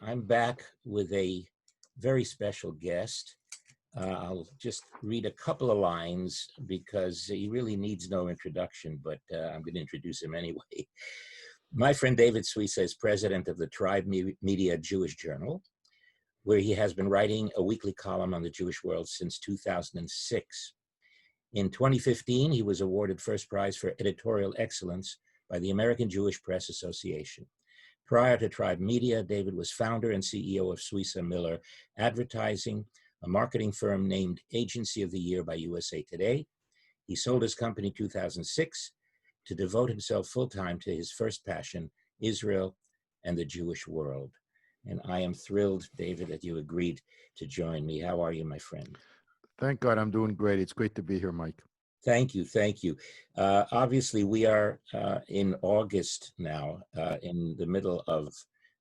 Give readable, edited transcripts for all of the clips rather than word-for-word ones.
I'm back with a very special guest. I'll just read a couple of lines because he really needs no introduction, but I'm going to introduce him anyway. My friend David Suissa is president of the Tribe Media Jewish Journal, where he has been writing a weekly column on the Jewish world since 2006. In 2015, he was awarded first prize for editorial excellence by the American Jewish Press Association. Prior to Tribe Media, David was founder and CEO of Suissa Miller Advertising, a marketing firm named Agency of the Year by USA Today. He sold his company in 2006 to devote himself full-time to his first passion, Israel and the Jewish world. And I am thrilled, David, that you agreed to join me. How are you, my friend? Thank God, I'm doing great. It's great to be here, Mike. Thank you, thank you. Obviously, we are in August now, in the middle of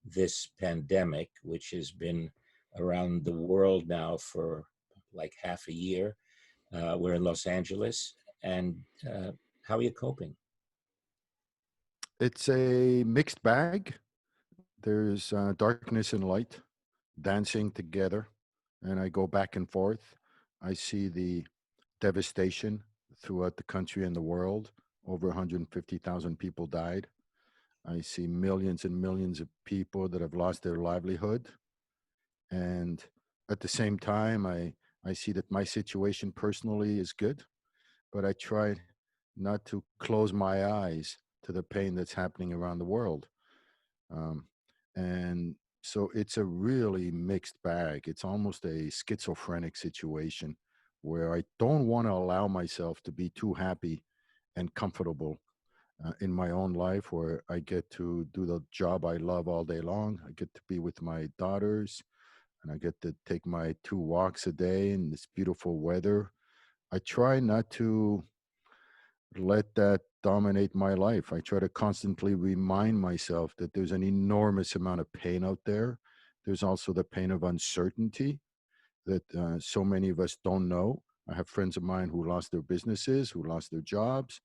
this pandemic, which has been around the world now for like half a year. We're in Los Angeles, and how are you coping? It's a mixed bag. There's darkness and light dancing together, and I go back and forth. I see the devastation throughout the country and the world. Over 150,000 people died. I see millions and millions of people that have lost their livelihood. And at the same time, I see that my situation personally is good, but I try not to close my eyes to the pain that's happening around the world. Um, and so it's a really mixed bag. It's almost a schizophrenic situation where I don't want to allow myself to be too happy and comfortable in my own life, where I get to do the job I love all day long. I get to be with my daughters, and I get to take my 2 walks a day in this beautiful weather. I try not to let that dominate my life. I try to constantly remind myself that there's an enormous amount of pain out there. There's also the pain of uncertainty that so many of us don't know. I have friends of mine who lost their businesses, who lost their jobs,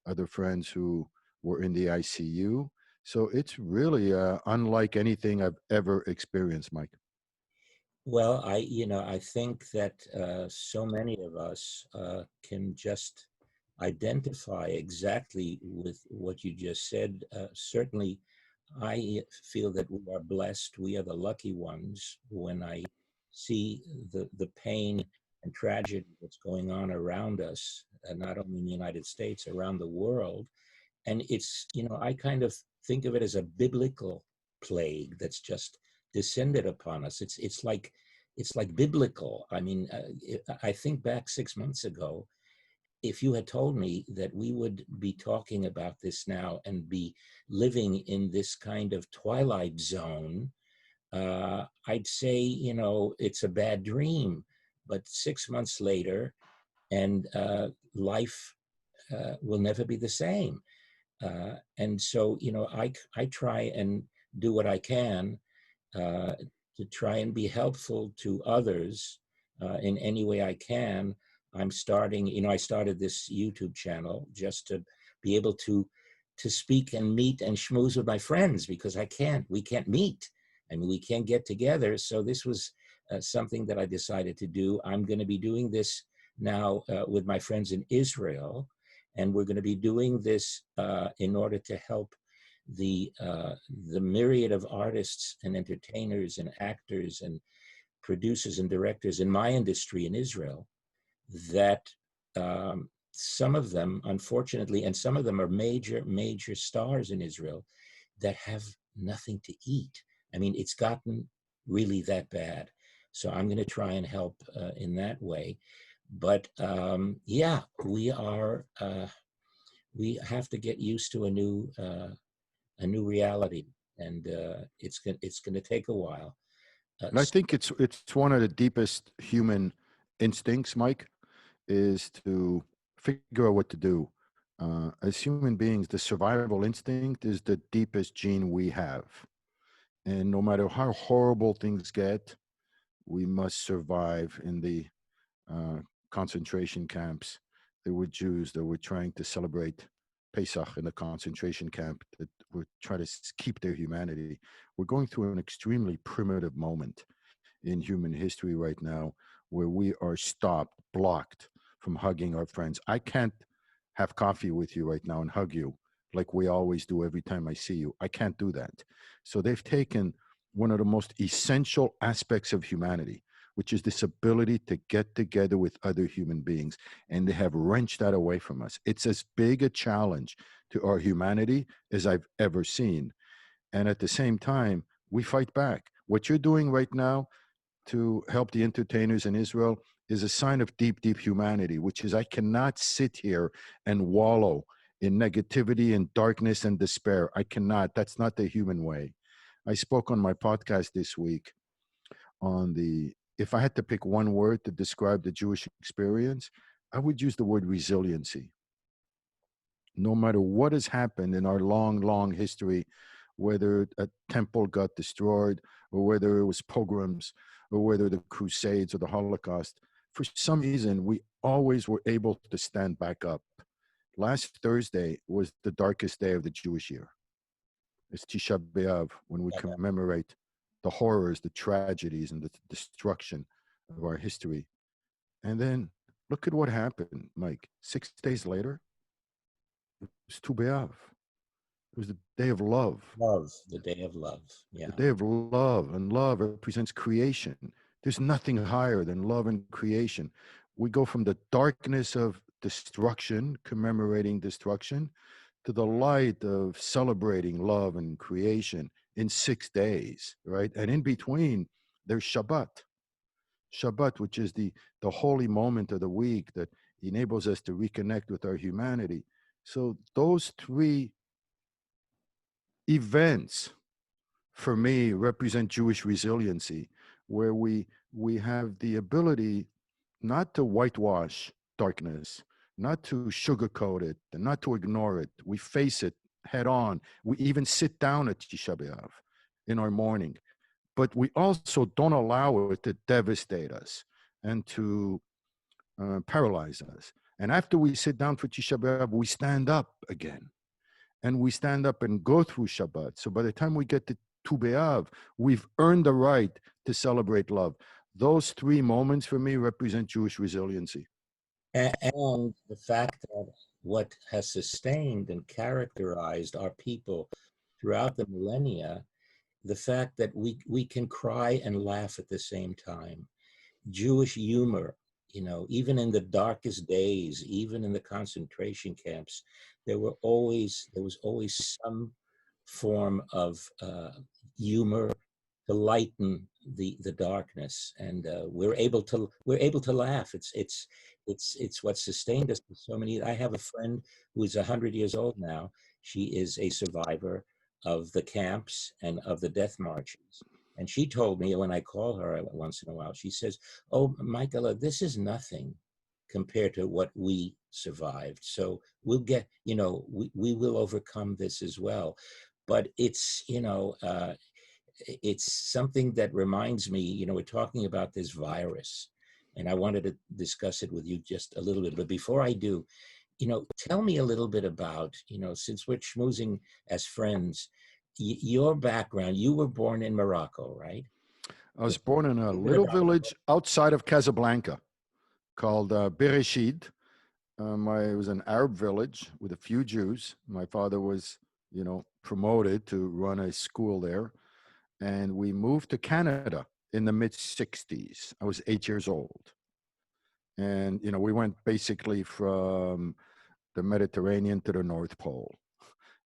other friends who were in the ICU. So it's really unlike anything I've ever experienced, Mike. Well, I think that so many of us can just identify exactly with what you just said. Certainly, I feel that we are blessed. We are the lucky ones when I see the pain and tragedy that's going on around us, not only in the United States, around the world. And it's, I kind of think of it as a biblical plague that's just descended upon us. It's like biblical. I mean, I think back 6 months ago, if you had told me that we would be talking about this now and be living in this kind of twilight zone, I'd say, it's a bad dream. But 6 months later, and life will never be the same. And so, I try and do what I can uh, to try and be helpful to others in any way I can. I'm starting, I started this YouTube channel just to be able to speak and meet and schmooze with my friends, because we can't meet. I mean, we can't get together. So this was something that I decided to do. I'm going to be doing this now with my friends in Israel, and we're going to be doing this in order to help the myriad of artists and entertainers and actors and producers and directors in my industry in Israel that some of them, unfortunately, and some of them are major stars in Israel that have nothing to eat. I mean, it's gotten really that bad. So I'm going to try and help in that way. But yeah, we have to get used to a new reality, and it's going to take a while. And I think it's one of the deepest human instincts, Mike, is to figure out what to do. As human beings, the survival instinct is the deepest gene we have. And no matter how horrible things get, we must survive. In the uh, concentration camps, there were Jews that were trying to celebrate Pesach in the concentration camp that were trying to keep their humanity. We're going through an extremely primitive moment in human history right now where we are stopped, blocked from hugging our friends. I can't have coffee with you right now and hug you like we always do every time I see you. I can't do that. So they've taken one of the most essential aspects of humanity, which is this ability to get together with other human beings, and they have wrenched that away from us. It's as big a challenge to our humanity as I've ever seen. And at the same time, we fight back. What you're doing right now to help the entertainers in Israel is a sign of deep, deep humanity, which is I cannot sit here and wallow in negativity and darkness and despair. I cannot. That's not the human way. I spoke on my podcast this week on the, if I had to pick one word to describe the Jewish experience, I would use the word resiliency. No matter what has happened in our long, long history, whether a temple got destroyed or whether it was pogroms or whether the Crusades or the Holocaust, for some reason, we always were able to stand back up. Last Thursday was the darkest day of the Jewish year. It's Tisha B'Av, when we Yeah, yeah. commemorate the horrors, the tragedies, and the destruction of our history. And then look at what happened, Mike. 6 days later, it was Tu B'Av. It was the day of love. Love, the day of love. The Yeah. day of love, and love represents creation. There's nothing higher than love and creation. We go from the darkness of destruction, commemorating destruction, to the light of celebrating love and creation in 6 days, right? And in between, there's Shabbat. Shabbat, which is the holy moment of the week that enables us to reconnect with our humanity. So those three events for me represent Jewish resiliency, where we have the ability not to whitewash darkness, not to sugarcoat it, and not to ignore it. We face it head on. We even sit down at Tisha B'Av in our mourning, but we also don't allow it to devastate us and to paralyze us. And after we sit down for Tisha B'Av, we stand up again, and we stand up and go through Shabbat. So by the time we get to Tu B'Av, we've earned the right to celebrate love. Those three moments for me represent Jewish resiliency. And the fact that what has sustained and characterized our people throughout the millennia, the fact that we can cry and laugh at the same time. Jewish humor, even in the darkest days, even in the concentration camps, there was always some form of humor to lighten the darkness, and we're able to laugh. It's what sustained us for so many. I have a friend who is 100 years old now. She is a survivor of the camps and of the death marches. And she told me when I call her once in a while, she says, "Oh, Michael, this is nothing compared to what we survived. So we'll get, we will overcome this as well." But it's something that reminds me, we're talking about this virus, and I wanted to discuss it with you just a little bit. But before I do, tell me a little bit about, since we're schmoozing as friends, your background. You were born in Morocco, right? I was born in a A little bit little about village outside of Casablanca called Bereshid. It was an Arab village with a few Jews. My father was, promoted to run a school there. And we moved to Canada in the mid 60s. I was 8 years old. And, we went basically from the Mediterranean to the North Pole.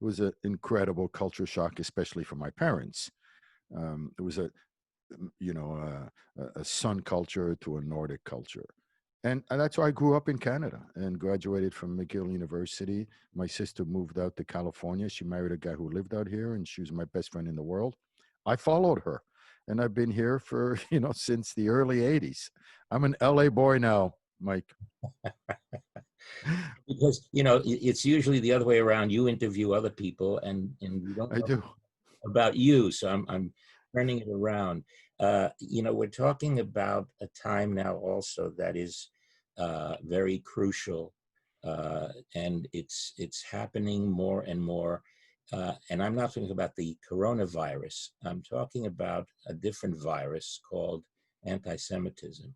It was an incredible culture shock, especially for my parents. It was a sun culture to a Nordic culture. And that's why I grew up in Canada and graduated from McGill University. My sister moved out to California. She married a guy who lived out here, and she was my best friend in the world. I followed her, and I've been here for, since the early 80s. I'm an LA boy now, Mike. because it's usually the other way around. You interview other people, and we don't I know do. about you. So I'm turning it around. We're talking about a time now also that is very crucial and it's happening more and more. And I'm not talking about the coronavirus. I'm talking about a different virus called anti-Semitism.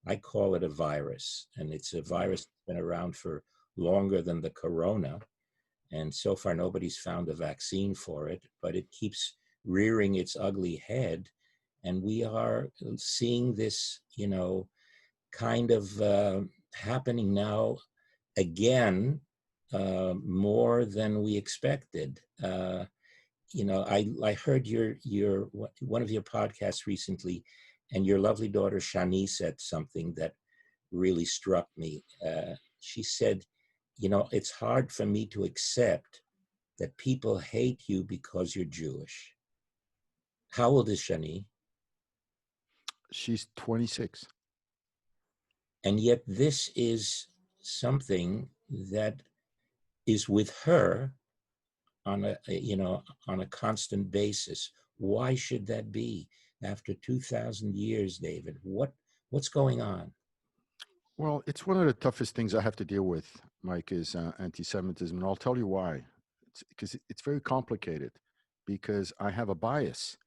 I call it a virus, and it's a virus that's been around for longer than the corona. And so far, nobody's found a vaccine for it, but it keeps rearing its ugly head. And we are seeing this, kind of happening now again, more than we expected. I heard your one of your podcasts recently, and your lovely daughter Shani said something that really struck me. She said, it's hard for me to accept that people hate you because you're Jewish. How old is Shani? She's 26. And yet this is something that is with her on a constant basis. Why should that be after 2,000 years, David? What's going on? Well, it's one of the toughest things I have to deal with, Mike, is anti-Semitism, and I'll tell you why. It's because it's very complicated. Because I have a bias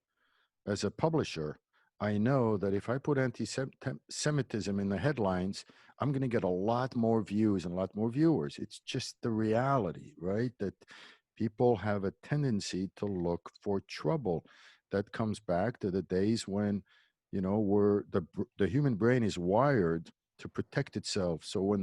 as a publisher. I know that if I put anti-Semitism in the headlines, I'm going to get a lot more views and a lot more viewers. It's just the reality, right? That people have a tendency to look for trouble. That comes back to the days when, where the human brain is wired to protect itself. So when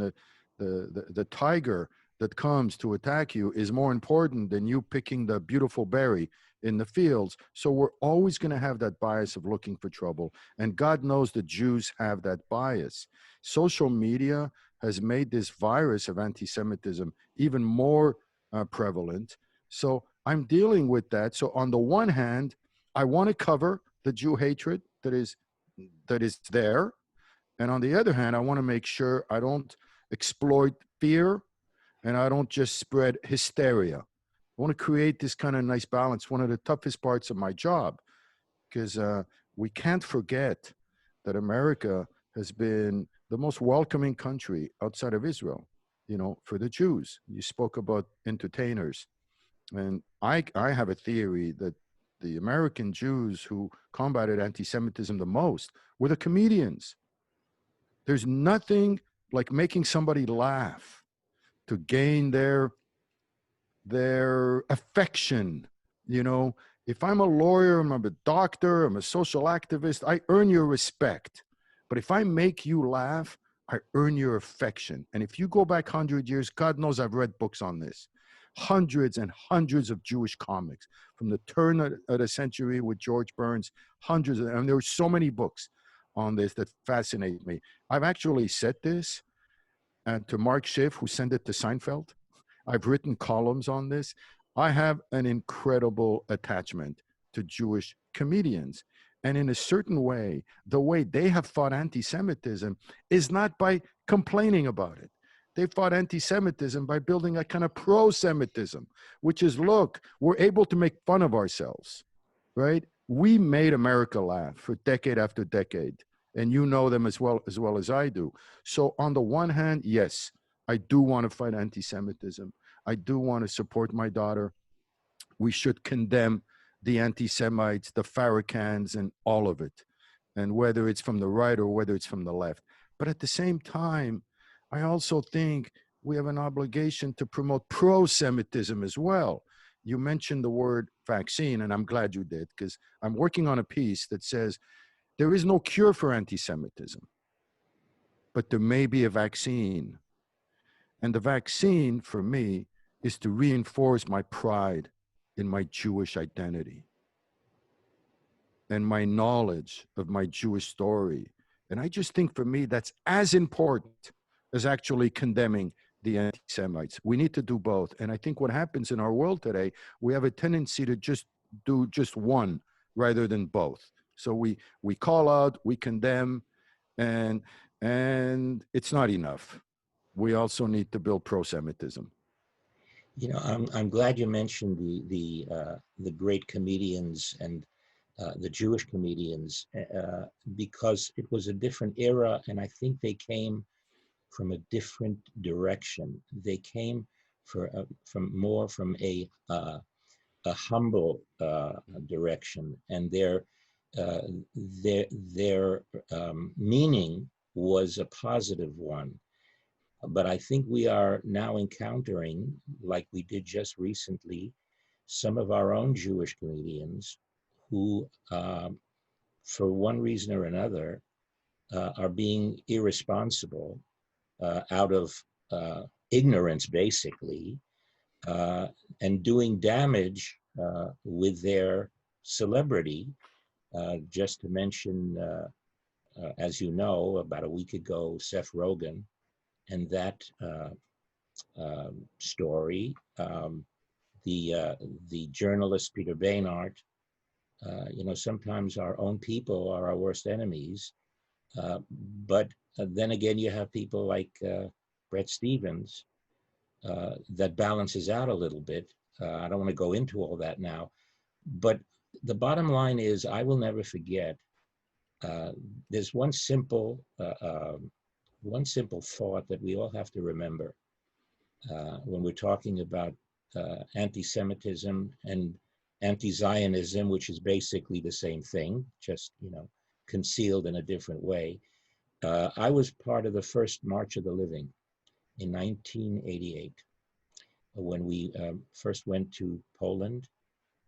the tiger that comes to attack you is more important than you picking the beautiful berry in the fields. So we're always going to have that bias of looking for trouble. And God knows the Jews have that bias. Social media has made this virus of anti-Semitism even more prevalent. So I'm dealing with that. So on the one hand, I want to cover the Jew hatred that is there. And on the other hand, I want to make sure I don't exploit fear and I don't just spread hysteria. I want to create this kind of nice balance. One of the toughest parts of my job, because we can't forget that America has been the most welcoming country outside of Israel, for the Jews. You spoke about entertainers. And I have a theory that the American Jews who combated anti Semitism the most were the comedians. There's nothing like making somebody laugh to gain their affection. You know, if I'm a lawyer, I'm a doctor, I'm a social activist, I earn your respect. But if I make you laugh, I earn your affection. And if you go back 100 years, God knows I've read books on this. Hundreds and hundreds of Jewish comics from the turn of the century with George Burns, hundreds of them. And there are so many books on this that fascinate me. I've actually said this to Mark Schiff, who sent it to Seinfeld. I've written columns on this. I have an incredible attachment to Jewish comedians. And in a certain way, the way they have fought anti Semitism is not by complaining about it. They fought anti Semitism by building a kind of pro Semitism, which is look, we're able to make fun of ourselves, right? We made America laugh for decade after decade. And you know them as well as I do. So on the one hand, yes, I do want to fight anti-Semitism. I do want to support my daughter. We should condemn the anti-Semites, the Farrakhands, and all of it, and whether it's from the right or whether it's from the left. But at the same time, I also think we have an obligation to promote pro-Semitism as well. You mentioned the word vaccine, and I'm glad you did, because I'm working on a piece that says there is no cure for anti-Semitism, but there may be a vaccine. And the vaccine for me is to reinforce my pride in my Jewish identity and my knowledge of my Jewish story. And I just think for me, that's as important as actually condemning the anti Semites. We need to do both. And I think what happens in our world today, we have a tendency to just do just one rather than both. So we call out, we condemn, and it's not enough. We also need to build pro-Semitism. I'm glad you mentioned the great comedians and the Jewish comedians because it was a different era, and I think they came from a different direction. They came from a humble direction, and uh, their meaning was a positive one. But I think we are now encountering, like we did just recently, some of our own Jewish comedians who, for one reason or another, are being irresponsible out of ignorance, basically, uh, and doing damage with their celebrity. Just to mention, as you know, about a week ago, Seth Rogen and that story. The journalist Peter Baynard. Sometimes our own people are our worst enemies. Uh, but then again, you have people like Brett Stevens that balances out a little bit. I don't want to go into all that now, but the bottom line is, I will never forget. Uh, there's one simple thought that we all have to remember when we're talking about anti-Semitism and anti-Zionism, which is basically the same thing, just concealed in a different way. I was part of the first March of the Living in 1988 when we first went to Poland,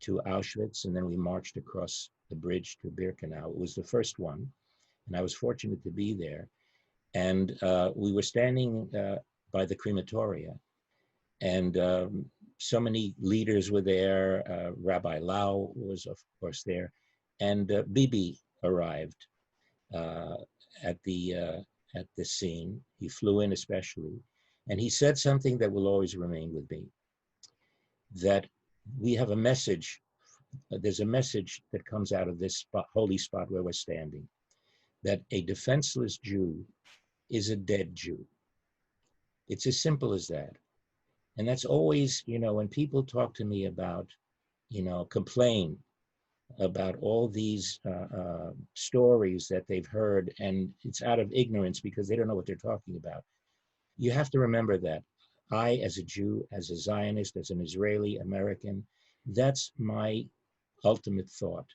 to Auschwitz, and then we marched across the bridge to Birkenau. It was the first one, and I was fortunate to be there. And we were standing by the crematoria, and so many leaders were there. Rabbi Lau was, of course, there, and Bibi arrived uh, at the scene. He flew in especially, and he said something that will always remain with me. That we have a message. There's a message that comes out of this spot, holy spot where we're standing. That a defenseless Jew is a dead Jew. It's as simple as that. And that's always, when people talk to me about, complain about all these stories that they've heard, and it's out of ignorance because they don't know what they're talking about. You have to remember that I, as a Jew, as a Zionist, as an Israeli American, that's my ultimate thought.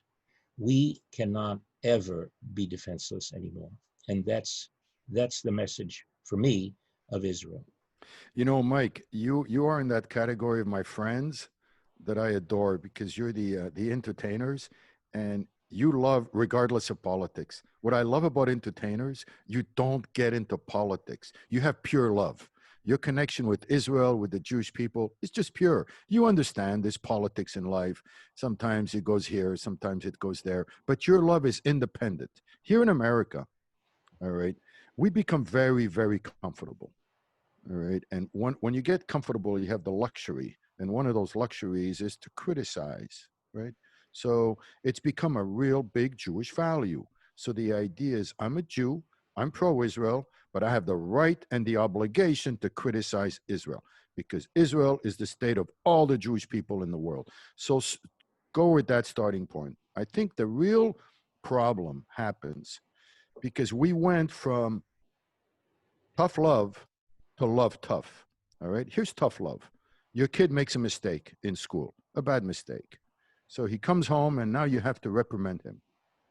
We cannot ever be defenseless anymore. And that's the message for me of Israel. You know, Mike, you are in that category of my friends that I adore because you're the entertainers, and you love regardless of politics. What I love about entertainers, you don't get into politics. You have pure love. Your connection with Israel, with the Jewish people, is just pure. You understand there's politics in life. Sometimes it goes here, sometimes it goes there, but your love is independent. Here in America, all right, we become very, very comfortable. All right. And when you get comfortable, you have the luxury. And one of those luxuries is to criticize, right? So it's become a real big Jewish value. So the idea is I'm a Jew, I'm pro Israel, but I have the right and the obligation to criticize Israel because Israel is the state of all the Jewish people in the world. So go with that starting point. I think the real problem happens because we went from tough love to love tough. All right. Here's tough love. Your kid makes a mistake in school, a bad mistake. So he comes home and now you have to reprimand him.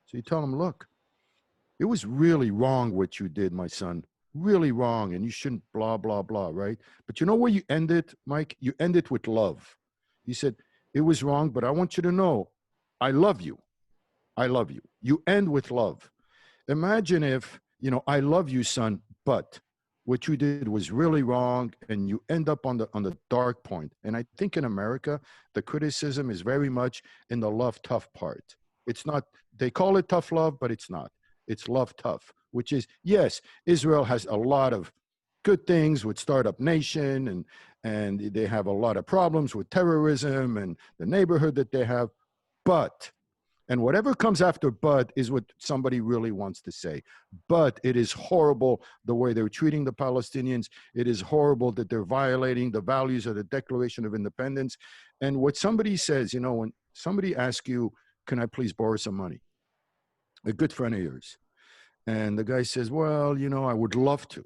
So you tell him, look, it was really wrong what you did, my son. Really wrong. And you shouldn't blah, blah, blah. Right. But you know where you end it, Mike? You end it with love. You said, it was wrong, but I want you to know I love you. I love you. You end with love. Imagine if, I love you, son, but what you did was really wrong and you end up on the dark point. And I think in America, the criticism is very much in the love tough part. It's not, they call it tough love, but it's not. It's love tough, which is, yes, Israel has a lot of good things with startup nation and they have a lot of problems with terrorism and the neighborhood that they have, but and whatever comes after but is what somebody really wants to say. But it is horrible the way they're treating the Palestinians. It is horrible that they're violating the values of the Declaration of Independence. And what somebody says, when somebody asks you, can I please borrow some money? A good friend of yours. And the guy says, well, I would love to.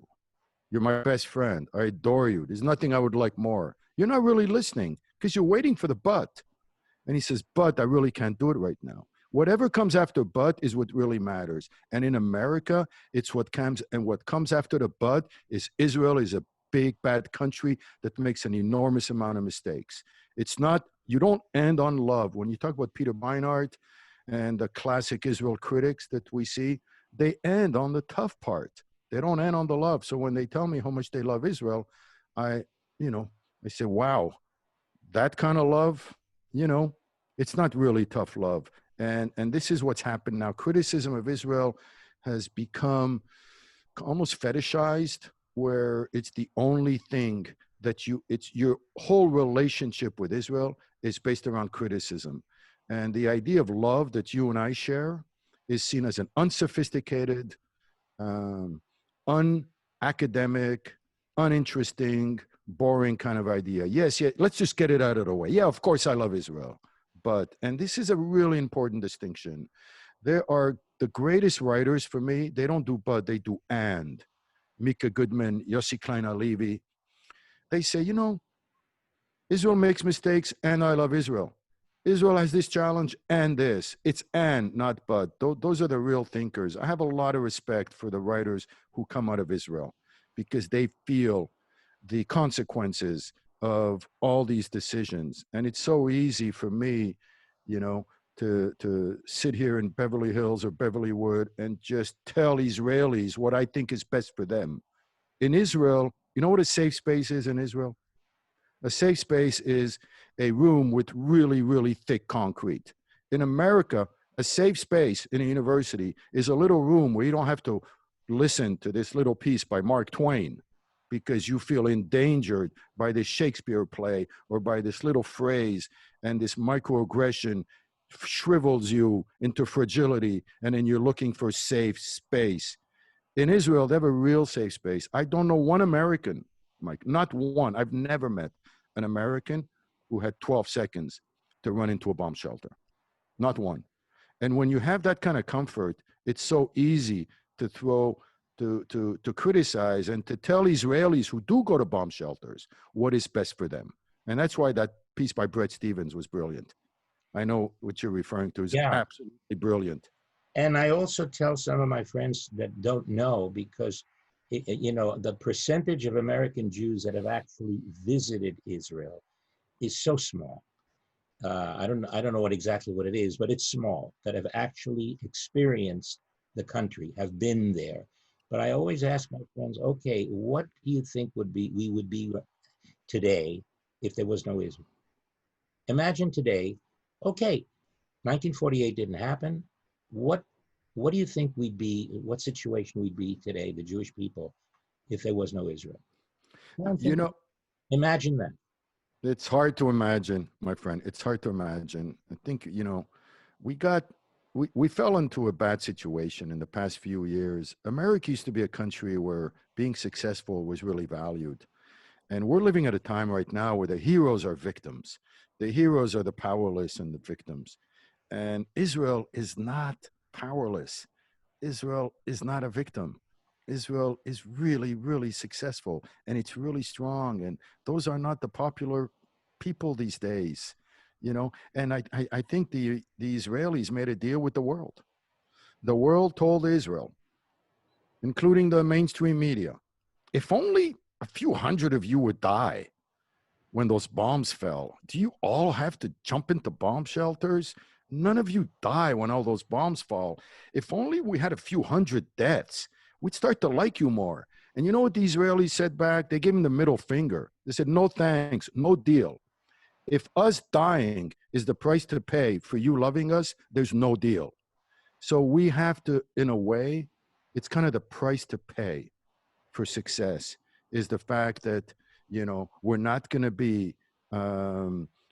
You're my best friend. I adore you. There's nothing I would like more. You're not really listening because you're waiting for the but. And he says, but I really can't do it right now. Whatever comes after but is what really matters. And in America, it's what comes, and what comes after the but is Israel is a big bad country that makes an enormous amount of mistakes. It's not, you don't end on love. When you talk about Peter Beinart and the classic Israel critics that we see, they end on the tough part. They don't end on the love. So when they tell me how much they love Israel, I, you know, I say, wow, that kind of love, you know, it's not really tough love. And this is what's happened now. Criticism of Israel has become almost fetishized, where it's the only thing that it's your whole relationship with Israel is based around criticism. And the idea of love that you and I share is seen as an unsophisticated, um, unacademic, uninteresting, boring kind of idea. Yes, yeah, let's just get it out of the way. Yeah, of course I love Israel. But, and this is a really important distinction, there are the greatest writers for me, they don't do but, they do and. Mika Goodman, Yossi Klein Alevi, they say, you know, Israel makes mistakes and I love Israel. Israel has this challenge and this. It's and, not but. Those are the real thinkers. I have a lot of respect for the writers who come out of Israel because they feel the consequences of all these decisions. And it's so easy for me, you know, to sit here in Beverly Hills or Beverly Wood and just tell Israelis what I think is best for them. In Israel, you know what a safe space is in Israel? A safe space is a room with really, really thick concrete. In America, a safe space in a university is a little room where you don't have to listen to this little piece by Mark Twain because you feel endangered by this Shakespeare play or by this little phrase, and this microaggression shrivels you into fragility, and then you're looking for safe space. In Israel, they have a real safe space. I don't know one American, Mike, not one. I've never met an American who had 12 seconds to run into a bomb shelter. Not one. And when you have that kind of comfort, it's so easy to throw, to criticize and to tell Israelis who do go to bomb shelters what is best for them. And that's why that piece by Bret Stephens was brilliant. I know what you're referring to is Yeah. absolutely brilliant. And I also tell some of my friends that don't know because, you know, the percentage of American Jews that have actually visited Israel is so small. I don't know what it is, but it's small that have actually experienced the country, have been there. But I always ask my friends, okay, what do you think we would be today if there was no Israel? Imagine today, okay, 1948 didn't happen. What what do you think we'd be? What situation we'd be today, the Jewish people, if there was no Israel? Well, You know, imagine that. it's hard to imagine, my friend. It's hard to imagine. I think, you know, we got, we fell into a bad situation in the past few years. America used to be a country where being successful was really valued. And we're living at a time right now where the heroes are victims. The heroes are the powerless and the victims. And Israel is not powerless. Israel is not a victim. Israel is really, really successful and it's really strong. And those are not the popular people these days, you know. And I think the Israelis made a deal with the world. The world told Israel, including the mainstream media, if only a few hundred of you would die when those bombs fell, do you all have to jump into bomb shelters? None of you die when all those bombs fall. If only we had a few hundred deaths, we'd start to like you more. And you know what the Israelis said back? They gave him the middle finger. They said, no thanks, no deal. If us dying is the price to pay for you loving us, there's no deal. So we have to, in a way, it's kind of the price to pay for success is the fact that, you know, we're not going to be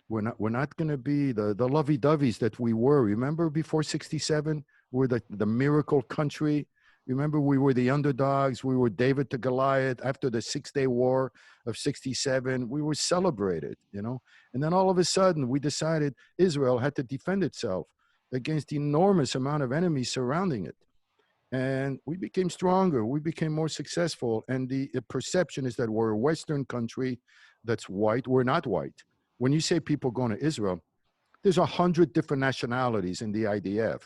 we're not going to be the lovey-doveys that we were. Remember before 67, we're the miracle country. Remember, we were the underdogs. We were David to Goliath. After the 6-Day War of 67, we were celebrated, you know. And then all of a sudden, we decided Israel had to defend itself against the enormous amount of enemies surrounding it. and we became stronger. We became more successful. And the perception is that we're a Western country that's white. We're not white. When you say people going to Israel, there's 100 different nationalities in the IDF.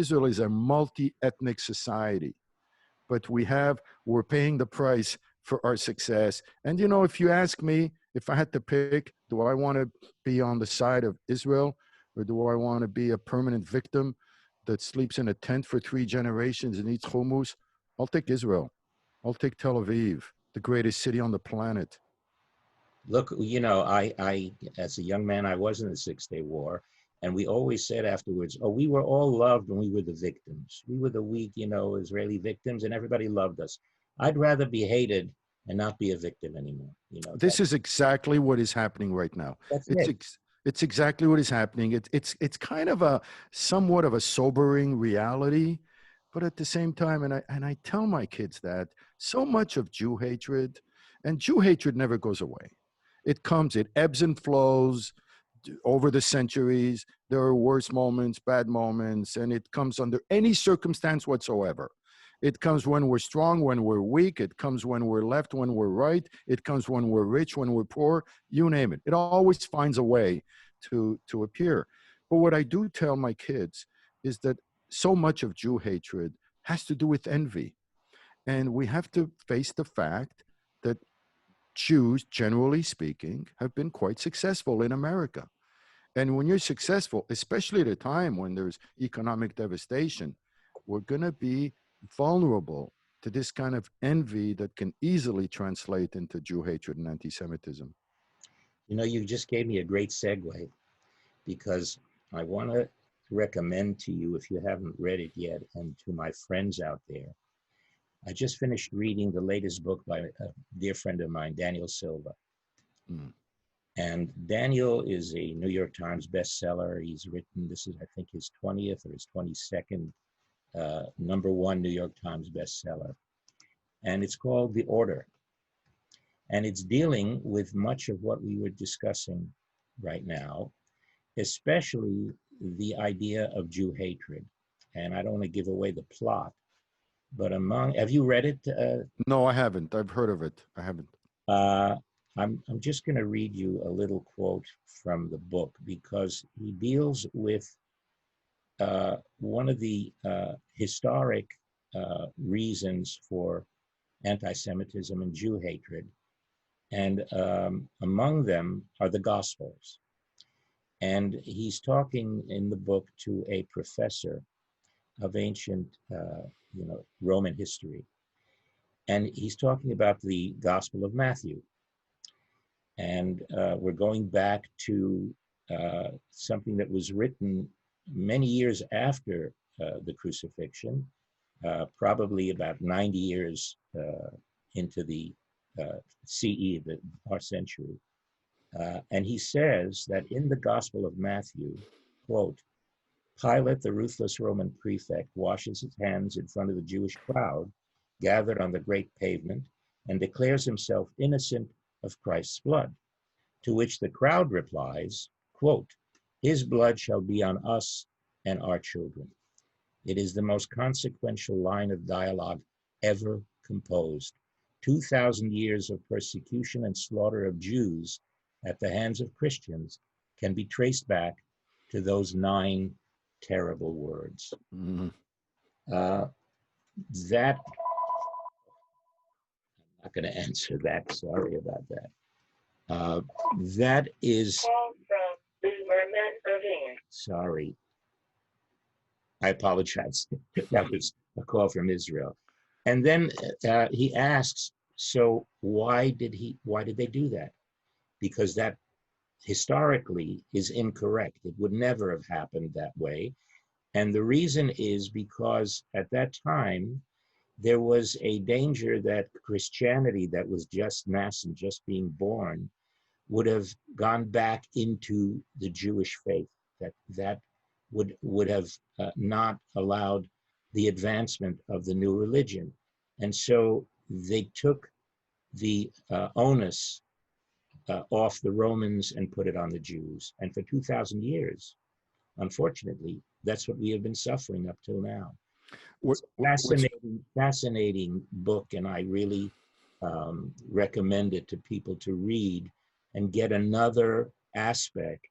Israel is a multi-ethnic society, but we're paying the price for our success. And if you ask me, if I had to pick, do I want to be on the side of Israel, or do I want to be a permanent victim that sleeps in a tent for 3 generations and eats hummus? I'll take Israel. I'll take Tel Aviv, the greatest city on the planet. Look, I, as a young man, I was in the Six-Day War, and we always said afterwards, oh, we were all loved when we were the victims. We were the weak, Israeli victims, and everybody loved us. I'd rather be hated and not be a victim anymore. This is exactly what is happening right now. That's It's it. ex- it's exactly what is happening. It's kind of a somewhat of a sobering reality, but at the same time, and I tell my kids that so much of Jew hatred, and Jew hatred never goes away. It ebbs and flows over the centuries. There are worse moments, bad moments, and it comes under any circumstance whatsoever. It comes when we're strong, when we're weak. It comes when we're left, when we're right. It comes when we're rich, when we're poor. You name it. It always finds a way to appear. But what I do tell my kids is that so much of Jew hatred has to do with envy. And we have to face the fact that Jews, generally speaking, have been quite successful in America. And when you're successful, especially at a time when there's economic devastation, we're going to be vulnerable to this kind of envy that can easily translate into Jew hatred and anti Semitism. You just gave me a great segue because I want to recommend to you, if you haven't read it yet, and to my friends out there, I just finished reading the latest book by a dear friend of mine, Daniel Silva. Mm. And Daniel is a New York Times bestseller. He's written, this is, I think, his 20th or his 22nd #1 New York Times bestseller. And it's called The Order. And it's dealing with much of what we were discussing right now, especially the idea of Jew hatred. And I don't want to give away the plot, but have you read it? No, I haven't. I've heard of it. I haven't. Uh, I'm just going to read you a little quote from the book because he deals with one of the historic reasons for anti-Semitism and Jew hatred. And among them are the Gospels. And he's talking in the book to a professor of ancient, Roman history. And he's talking about the Gospel of Matthew. And we're going back to something that was written many years after the crucifixion, probably about 90 years into the CE, our century. And he says that in the Gospel of Matthew, quote, Pilate, the ruthless Roman prefect, washes his hands in front of the Jewish crowd gathered on the great pavement and declares himself innocent of Christ's blood. To which the crowd replies, quote, his blood shall be on us and our children. It is the most consequential line of dialogue ever composed. 2,000 years of persecution and slaughter of Jews at the hands of Christians can be traced back to those 9 terrible words. Mm. Uh, that, I'm not going to answer that. Sorry about that. That is, sorry, I apologize. That was a call from Israel. And then he asks, so why did they do that? Because that historically is incorrect. It would never have happened that way. And the reason is because at that time, there was a danger that Christianity that was just nascent, just being born, would have gone back into the Jewish faith, that would have not allowed the advancement of the new religion. And so they took the onus off the Romans and put it on the Jews. And for 2,000 years, unfortunately, that's what we have been suffering up till now. It's a What's fascinating book, and I really recommend it to people to read and get another aspect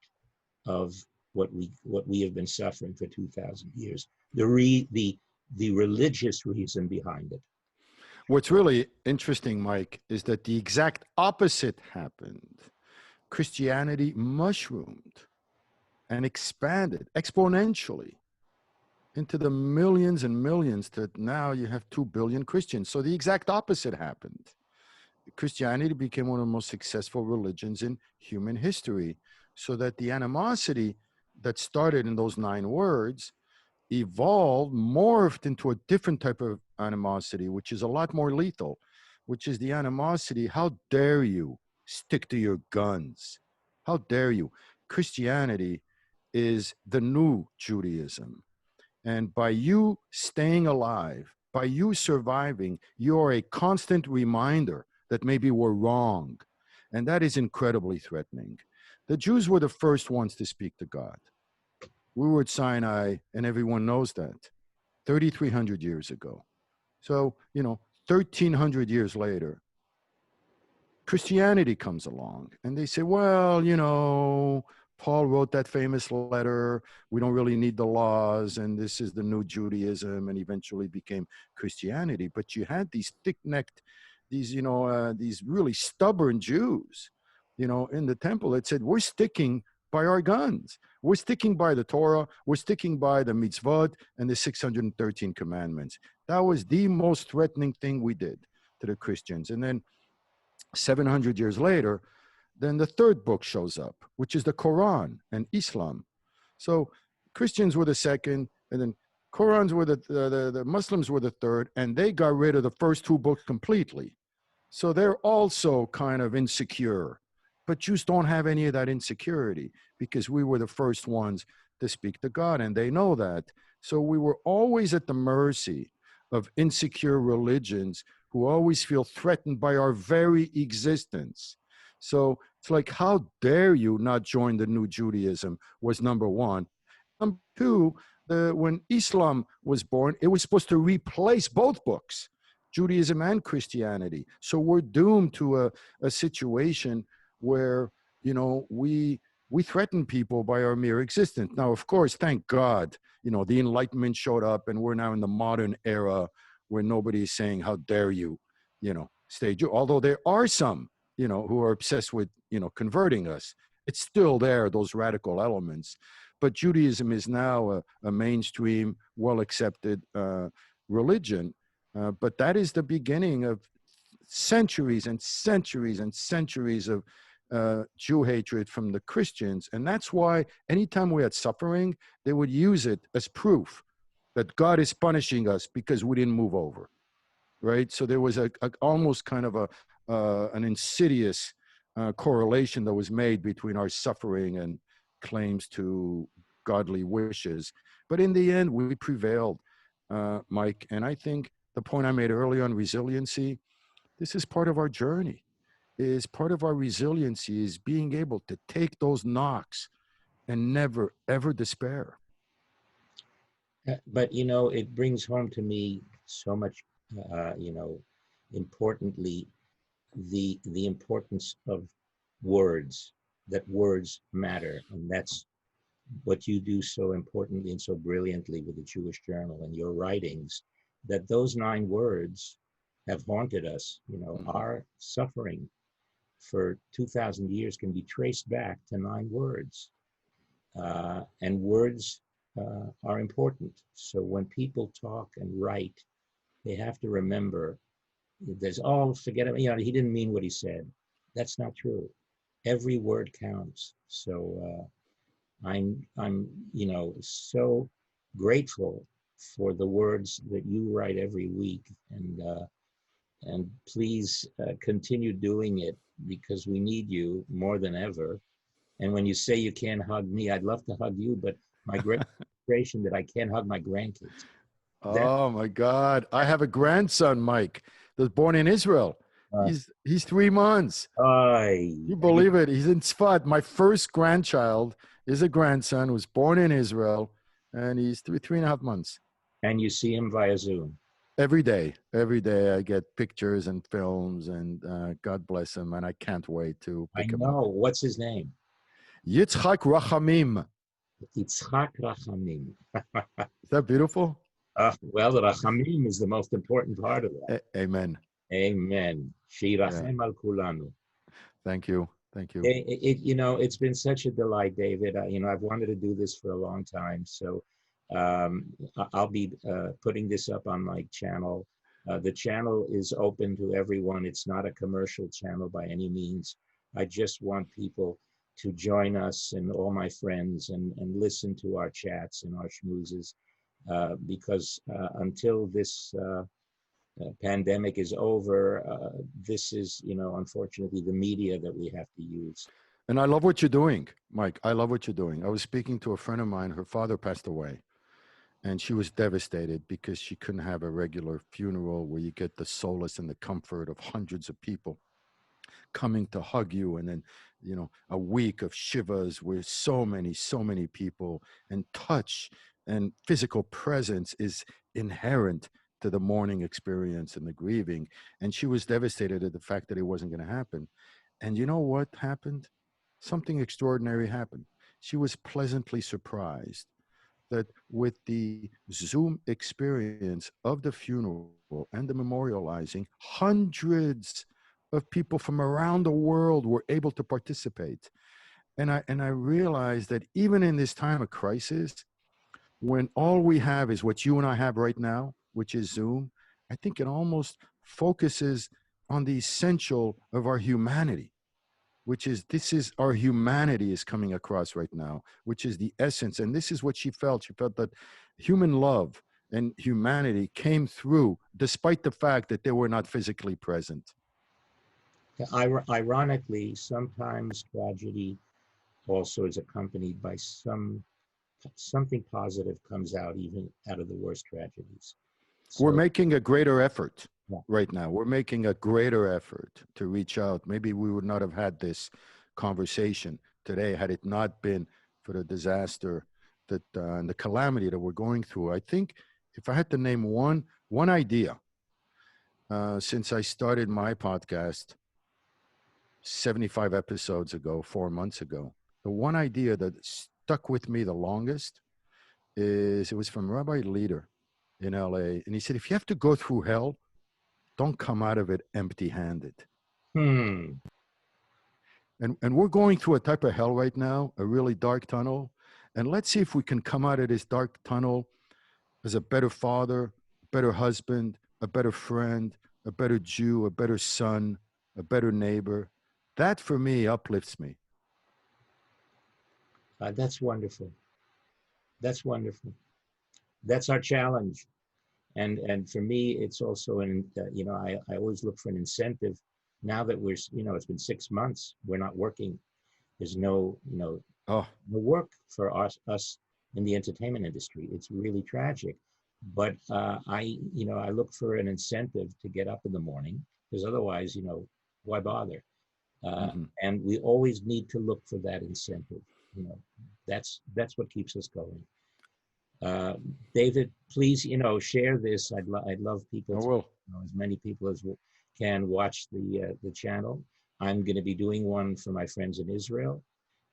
of what we have been suffering for 2,000 years. The religious reason behind it. What's really interesting, Mike, is that the exact opposite happened. Christianity mushroomed and expanded exponentially into the millions and millions that now you have 2 billion Christians. So the exact opposite happened. Christianity became one of the most successful religions in human history, so that the animosity that started in those 9 words evolved, morphed into a different type of animosity, which is a lot more lethal, which is the animosity. How dare you stick to your guns? How dare you? Christianity is the new Judaism. And by you staying alive, by you surviving, you are a constant reminder that maybe we're wrong. And that is incredibly threatening. The Jews were the first ones to speak to God. We were at Sinai, and everyone knows that, 3,300 years ago. So, 1,300 years later, Christianity comes along and they say, well, Paul wrote that famous letter. We don't really need the laws. And this is the new Judaism, and eventually became Christianity. But you had these thick-necked, these really stubborn Jews, in the temple that said, we're sticking by our guns. We're sticking by the Torah. We're sticking by the mitzvot and the 613 commandments. That was the most threatening thing we did to the Christians. And then 700 years later, then the third book shows up, which is the Quran and Islam. So Christians were the second, and then Qurans were the Muslims were the third, and they got rid of the first 2 books completely. So they're also kind of insecure. But Jews don't have any of that insecurity because we were the first ones to speak to God, and they know that. So we were always at the mercy of insecure religions who always feel threatened by our very existence. So it's like, how dare you not join the new Judaism was number one. Number two, when Islam was born, it was supposed to replace both books, Judaism and Christianity. So we're doomed to a situation where, we threaten people by our mere existence. Now, of course, thank God, the Enlightenment showed up, and we're now in the modern era where nobody is saying, how dare you, stay Jew. Although there are some, who are obsessed with, converting us. It's still there, those radical elements. But Judaism is now a mainstream, well-accepted religion. But that is the beginning of centuries and centuries and centuries of Jew hatred from the Christians. And that's why anytime we had suffering, they would use it as proof that God is punishing us because we didn't move over, right? So there was a almost kind of an insidious correlation that was made between our suffering and claims to godly wishes. But in the end, we prevailed, Mike. And I think the point I made earlier on resiliency, this is part of our journey. Is part of our resiliency is being able to take those knocks and never, ever despair. But it brings home to me so much, importantly, the importance of words. That words matter, and that's what you do so importantly and so brilliantly with the Jewish Journal and your writings. That those 9 words have haunted us. Our suffering for 2,000 years can be traced back to 9 words. And words are important. So when people talk and write, they have to remember there's, forget it, he didn't mean what he said. That's not true. Every word counts. So I'm so grateful for the words that you write every week, and please continue doing it, because we need you more than ever. And when you say you can't hug me, I'd love to hug you, but my great frustration that I can't hug my grandkids. That Oh my God. I have a grandson, Mike, that's born in Israel. uh, He's 3 months. I, You believe it? He's in Sfat. My first grandchild is a grandson who was born in Israel, and he's three and a half months. And you see him via Zoom. Every day I get pictures and films, and God bless him, and I can't wait to I pick him up. know. What's his name? Yitzhak Rachamim. Yitzhak Rachamim. Is that beautiful? Well, the Rachamim is the most important part of that. Amen. Amen. Yeah. Shirachem al kulanu. Thank you. Thank you. It's been such a delight, David. I've wanted to do this for a long time. So I'll be putting this up on my channel. The channel is open to everyone. It's not a commercial channel by any means. I just want people to join us and all my friends and listen to our chats and our schmoozes because until this pandemic is over, this is, unfortunately, the media that we have to use. And I love what you're doing, Mike. I love what you're doing. I was speaking to a friend of mine. Her father passed away, and she was devastated because she couldn't have a regular funeral where you get the solace and the comfort of hundreds of people coming to hug you, and then a week of shivas with so many people, and touch and physical presence is inherent to the mourning experience and the grieving. And she was devastated at the fact that it wasn't going to happen. And you know what happened? Something extraordinary happened. She was pleasantly surprised that with the Zoom experience of the funeral and the memorializing, hundreds of people from around the world were able to participate. And I realized that even in this time of crisis, when all we have is what you and I have right now, which is Zoom, I think it almost focuses on the essential of our humanity, which is this is our humanity is coming across right now, which is the essence. And this is what she felt. She felt that human love and humanity came through despite the fact that they were not physically present. Ironically, sometimes tragedy also is accompanied by something positive comes out even out of the worst tragedies. We're So making a greater effort yeah. right now. We're making a greater effort to reach out. Maybe we would not have had this conversation today had it not been for the disaster that and the calamity that we're going through. I think if I had to name one idea since I started my podcast 75 episodes ago, 4 months ago, the one idea that stuck with me the longest is it was from Rabbi Leader in LA. And he said, if you have to go through hell, don't come out of it empty handed. Hmm. And we're going through a type of hell right now, a really dark tunnel. And let's see if we can come out of this dark tunnel as a better father, a better husband, a better friend, a better Jew, a better son, a better neighbor. That for me uplifts me. That's wonderful. That's wonderful. That's our challenge. And for me, it's also I always look for an incentive. Now that it's been 6 months, we're not working. There's Oh, no work for us in the entertainment industry. It's really tragic. But I look for an incentive to get up in the morning because otherwise, why bother? mm-hmm. And we always need to look for that incentive. You know, that's what keeps us going. Uh, David, please, share this. I'd love people I to, will. as many people as can watch the channel. I'm going to be doing one for my friends in Israel,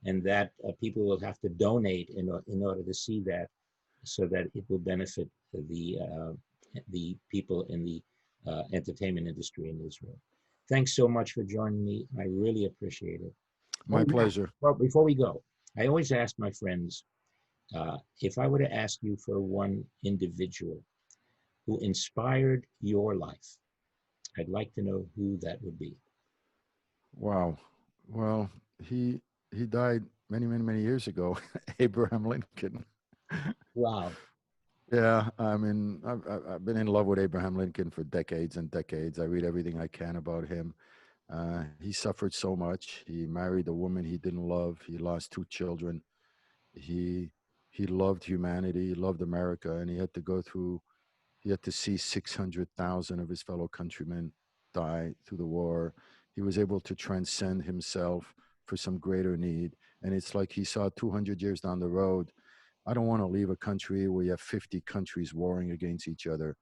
and that people will have to donate in order to see that, so that it will benefit the people in the entertainment industry in Israel. Thanks so much for joining me. I really appreciate it. My Oh yeah. pleasure. Well, before we go, I always ask my friends if I were to ask you for one individual who inspired your life, I'd like to know who that would be. Wow. Well, he he died many years ago. Abraham Lincoln. Wow. Yeah, I mean, I've been in love with Abraham Lincoln for decades and decades. I read everything I can about him. He suffered so much. He married a woman he didn't love. He lost two children. He he loved humanity. He loved America, and he had to go through. He had to see 600,000 of his fellow countrymen die through the war. He was able to transcend himself for some greater need, and it's like he saw 200 years down the road I don't want to leave a country where you have 50 countries warring against each other.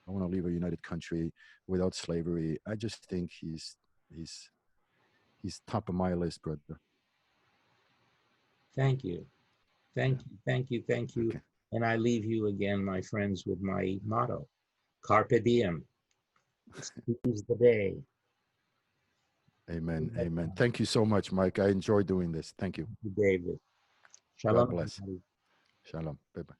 I want to leave a united country without slavery. I just think he's he's top of my list, brother. Thank you. Yeah. Thank you. Thank you. Thank you. Okay. And I leave you again, my friends, with my motto: Carpe diem. Seize the day. Amen. Amen. Thank you so much, Mike. I enjoy doing this. Thank you. David. Shalom, God bless. everybody. Shalom. Bye bye.